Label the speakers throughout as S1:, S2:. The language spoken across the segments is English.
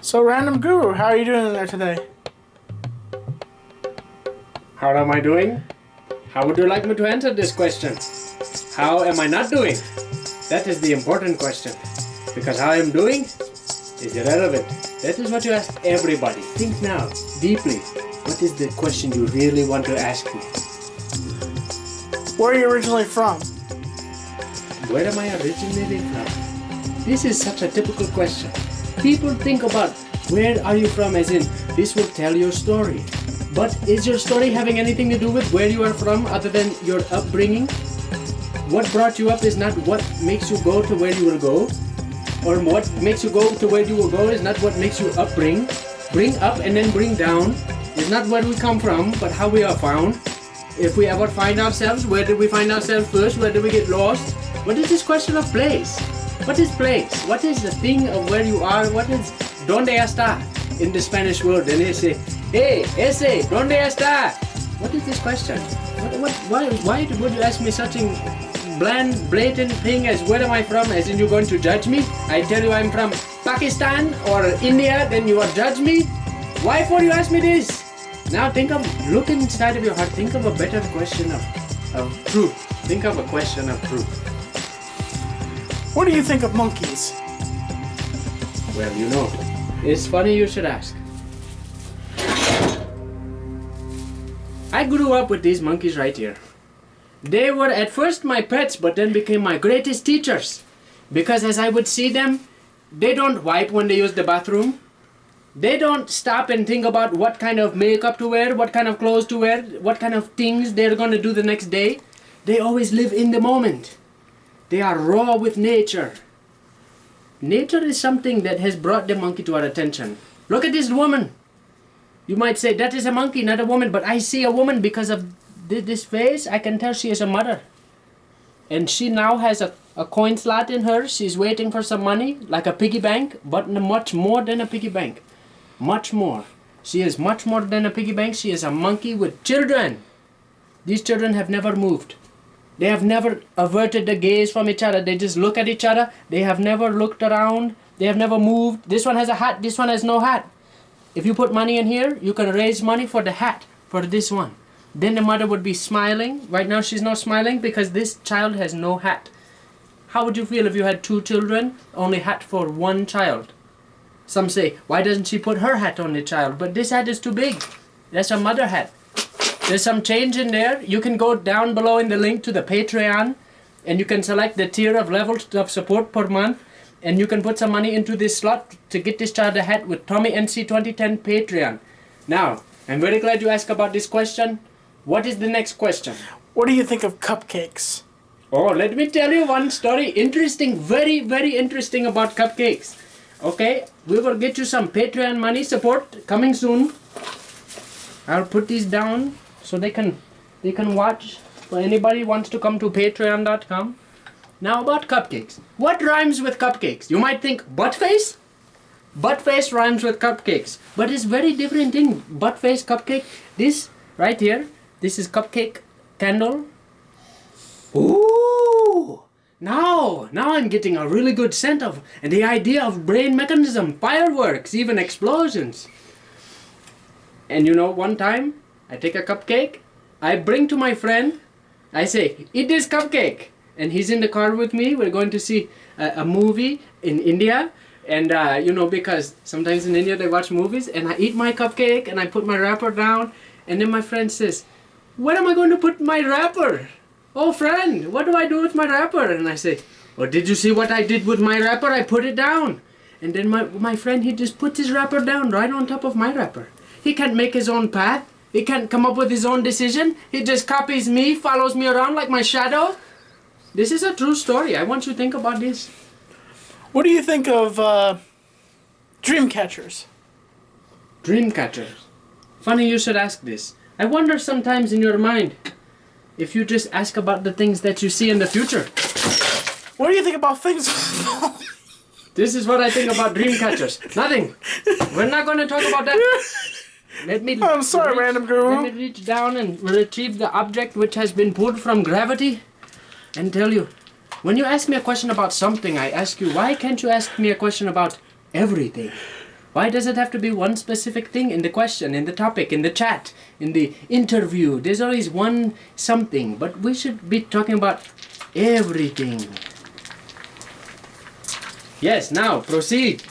S1: So, Random Guru, how are you doing there today?
S2: How am I doing? How would you like me to answer this question? How am I not doing? That is the important question. Because how I am doing is irrelevant. That is what you ask everybody. Think now, deeply. What is the question you really want to ask me?
S1: Where are you originally from?
S2: Where am I originally from? This is such a typical question. People think about where are you from as in this will tell your story. But is your story having anything to do with where you are from other than your upbringing? What brought you up is not what makes you go to where you will go. Or what makes you go to where you will go is not what makes you upbring. Bring up and then bring down is not where we come from, but how we are found. If we ever find ourselves, where did we find ourselves first? Where did we get lost? What is this question of place? What is place? What is the thing of where you are? What is donde está in the Spanish word? And they say, hey, ese, donde está? What is this question? Why would you ask me such a bland, blatant thing as where am I from? As in you're going to judge me? I tell you I'm from Pakistan or India, then you will judge me? Why for you ask me this? Now look inside of your heart, think of a better question of truth. Think of a question of truth.
S1: What do you think of monkeys?
S2: Well, you know, it's funny you should ask. I grew up with these monkeys right here. They were at first my pets, but then became my greatest teachers. Because as I would see them, they don't wipe when they use the bathroom. They don't stop and think about what kind of makeup to wear, what kind of clothes to wear, what kind of things they're going to do the next day. They always live in the moment. They are raw with nature. Nature is something that has brought the monkey to our attention. Look at this woman. You might say that is a monkey, not a woman, but I see a woman because of this face. I can tell she is a mother. And she now has a coin slot in her. She's waiting for some money, like a piggy bank, but much more than a piggy bank. Much more. She is much more than a piggy bank. She is a monkey with children. These children have never moved. They have never averted the gaze from each other. They just look at each other. They have never looked around. They have never moved. This one has a hat. This one has no hat. If you put money in here, you can raise money for the hat, for this one. Then the mother would be smiling. Right now she's not smiling because this child has no hat. How would you feel if you had two children, only hat for one child? Some say, why doesn't she put her hat on the child? But this hat is too big. That's a mother hat. There's some change in there. You can go down below in the link to the Patreon and you can select the tier of levels of support per month and you can put some money into this slot to get this child a hat with Tommy NC 2010 Patreon. Now, I'm very glad you asked about this question. What is the next question?
S1: What do you think of cupcakes?
S2: Oh, let me tell you one story. Interesting, very, very interesting about cupcakes. Okay, we will get you some Patreon money support coming soon. I'll put these down so they can watch. For anybody who wants to come to patreon.com. Now about cupcakes. What rhymes with cupcakes? You might think butt face? Butt face rhymes with cupcakes. But it's very different thing. Butt face cupcake. This right here. This is cupcake candle. Ooh! Now I'm getting a really good scent of and the idea of brain mechanism, fireworks, even explosions. And you know, one time I take a cupcake, I bring to my friend, I say, eat this cupcake. And he's in the car with me. We're going to see a movie in India. And you know, because sometimes in India they watch movies and I eat my cupcake and I put my wrapper down. And then my friend says, where am I going to put my wrapper? Oh friend, what do I do with my wrapper? And I say, oh, did you see what I did with my wrapper? I put it down. And then my friend, he just puts his wrapper down right on top of my wrapper. He can't make his own path. He can't come up with his own decision. He just copies me, follows me around like my shadow. This is a true story. I want you to think about this.
S1: What do you think of dream catchers?
S2: Dream catchers. Funny you should ask this. I wonder sometimes in your mind if you just ask about the things that you see in the future.
S1: What do you think about things?
S2: This is what I think about dream catchers. Nothing. We're not going to talk about that.
S1: I'm sorry, Random Guru.
S2: Let me reach down and retrieve the object which has been pulled from gravity and tell you. When you ask me a question about something, I ask you, why can't you ask me a question about everything? Why does it have to be one specific thing in the question, in the topic, in the chat, in the interview? There's always one something, but we should be talking about everything. Yes, now proceed.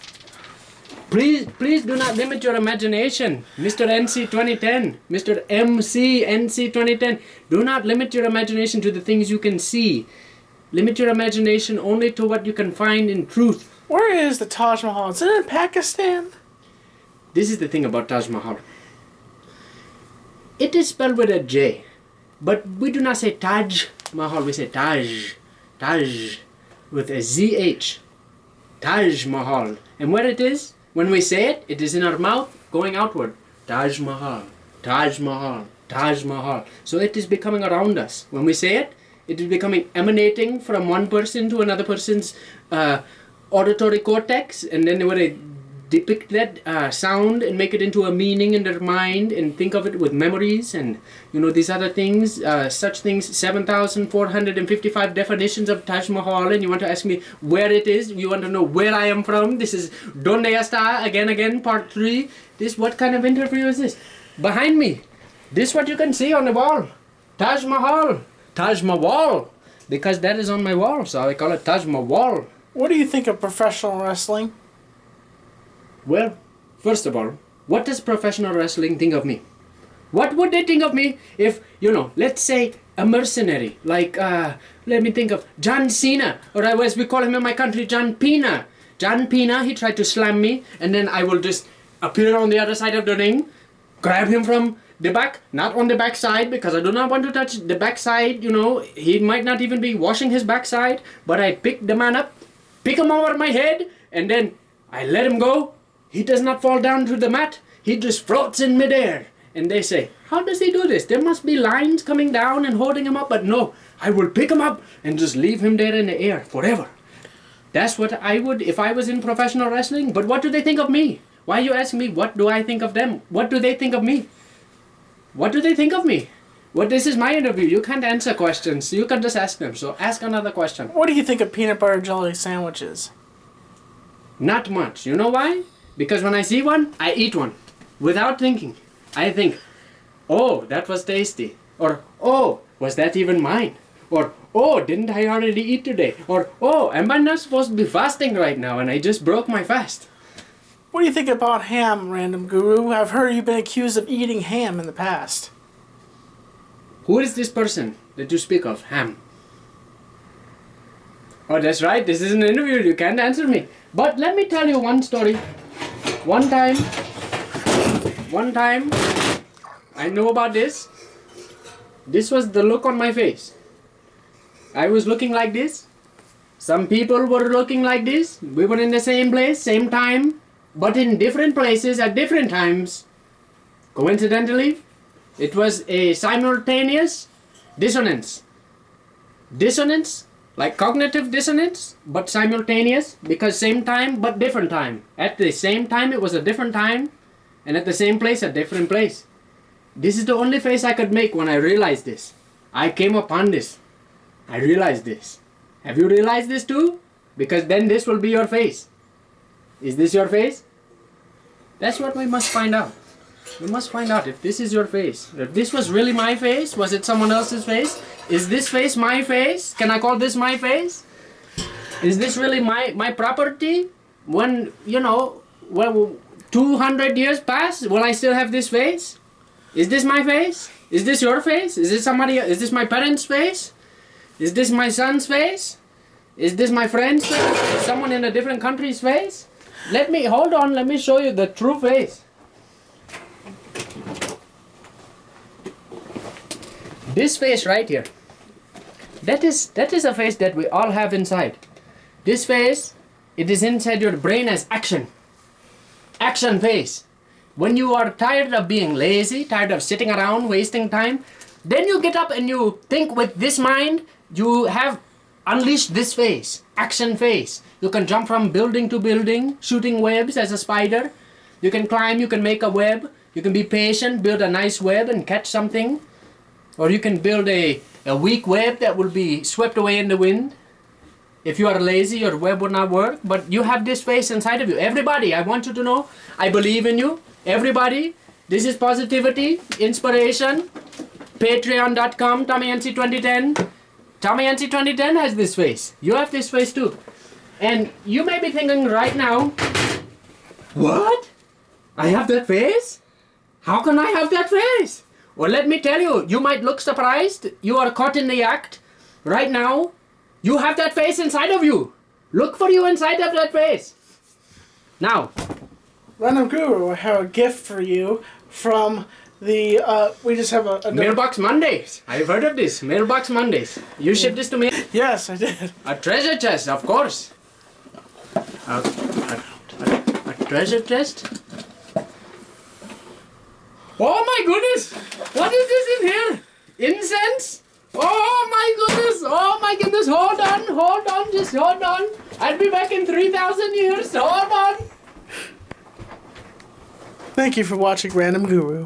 S2: Please do not limit your imagination. Mr. NC 2010, Mr. MC NC 2010, do not limit your imagination to the things you can see. Limit your imagination only to what you can find in truth.
S1: Where is the Taj Mahal? Is it in Pakistan?
S2: This is the thing about Taj Mahal. It is spelled with a J, but we do not say Taj Mahal, we say Taj. Taj with a ZH. Taj Mahal. And where it is, when we say it, it is in our mouth going outward. Taj Mahal, Taj Mahal, Taj Mahal. So it is becoming around us. When we say it, it is becoming emanating from one person to another person's auditory cortex, and then when they depict that sound and make it into a meaning in their mind and think of it with memories and these other things, such things, 7,455 definitions of Taj Mahal, and you want to ask me where it is, you want to know where I am from. This is Donde Está, again, part 3. What kind of interview is this? Behind me, this what you can see on the wall. Taj Mahal, Taj Mahal, because that is on my wall, so I call it Taj Mahal.
S1: What do you think of professional wrestling?
S2: Well, first of all, what does professional wrestling think of me? What would they think of me if, let's say a mercenary, like, let me think of John Cena, or as we call him in my country, John Pena. John Pena, he tried to slam me, and then I will just appear on the other side of the ring, grab him from the back, not on the back side, because I do not want to touch the back side, he might not even be washing his backside, but I pick the man up, pick him over my head, and then I let him go. He does not fall down to the mat. He just floats in midair. And they say, how does he do this? There must be lines coming down and holding him up. But no, I will pick him up and just leave him there in the air forever. That's what I would if I was in professional wrestling. But what do they think of me? Why you ask me, what do I think of them? What do they think of me? What do they think of me? Well, this is my interview. You can't answer questions. You can just ask them. So ask another question.
S1: What do you think of peanut butter jelly sandwiches?
S2: Not much. You know why? Because when I see one, I eat one. Without thinking. I think, oh, that was tasty. Or, oh, was that even mine? Or, oh, didn't I already eat today? Or, oh, am I not supposed to be fasting right now and I just broke my fast?
S1: What do you think about ham, random guru? I've heard you've been accused of eating ham in the past.
S2: Who is this person that you speak of, ham? Oh, that's right. This is an interview. You can't answer me. But let me tell you one story. One time, I know about this. This was the look on my face. I was looking like this. Some people were looking like this. We were in the same place, same time, but in different places at different times. Coincidentally, it was a simultaneous dissonance. Dissonance? Like cognitive dissonance, but simultaneous, because same time, but different time. At the same time, it was a different time, and at the same place, a different place. This is the only face I could make when I realized this. I came upon this. I realized this. Have you realized this too? Because then this will be your face. Is this your face? That's what we must find out. We must find out if this is your face. If this was really my face, was it someone else's face? Is this face my face? Can I call this my face? Is this really my property? When, well, 200 years pass, will I still have this face? Is this my face? Is this your face? Is this my parents' face? Is this my son's face? Is this my friend's face? Someone in a different country's face? Hold on, let me show you the true face. This face right here, that is a face that we all have inside. This face, it is inside your brain as action. Action face. When you are tired of being lazy, tired of sitting around wasting time, then you get up and you think with this mind, you have unleashed this face, action face. You can jump from building to building, shooting webs as a spider. You can climb, you can make a web. You can be patient, build a nice web and catch something. Or you can build a weak web that will be swept away in the wind. If you are lazy, your web would not work, but you have this face inside of you. Everybody, I want you to know, I believe in you. Everybody, this is positivity, inspiration. Patreon.com, TommyNC2010. TommyNC2010 has this face. You have this face too. And you may be thinking right now, what? I have that face? How can I have that face? Well, let me tell you, you might look surprised. You are caught in the act. Right now, you have that face inside of you. Look for you inside of that face. Now.
S1: Random Guru, I have a gift for you from the, we just have a
S2: Mailbox Mondays. I've heard of this. Mailbox Mondays. You shipped this to me?
S1: Yes, I did.
S2: A treasure chest, of course. A treasure chest? Oh my goodness! What is this in here? Incense? Oh my goodness! Oh my goodness! Hold on, just hold on. I'll be back in 3,000 years. Hold on.
S1: Thank you for watching Random Guru.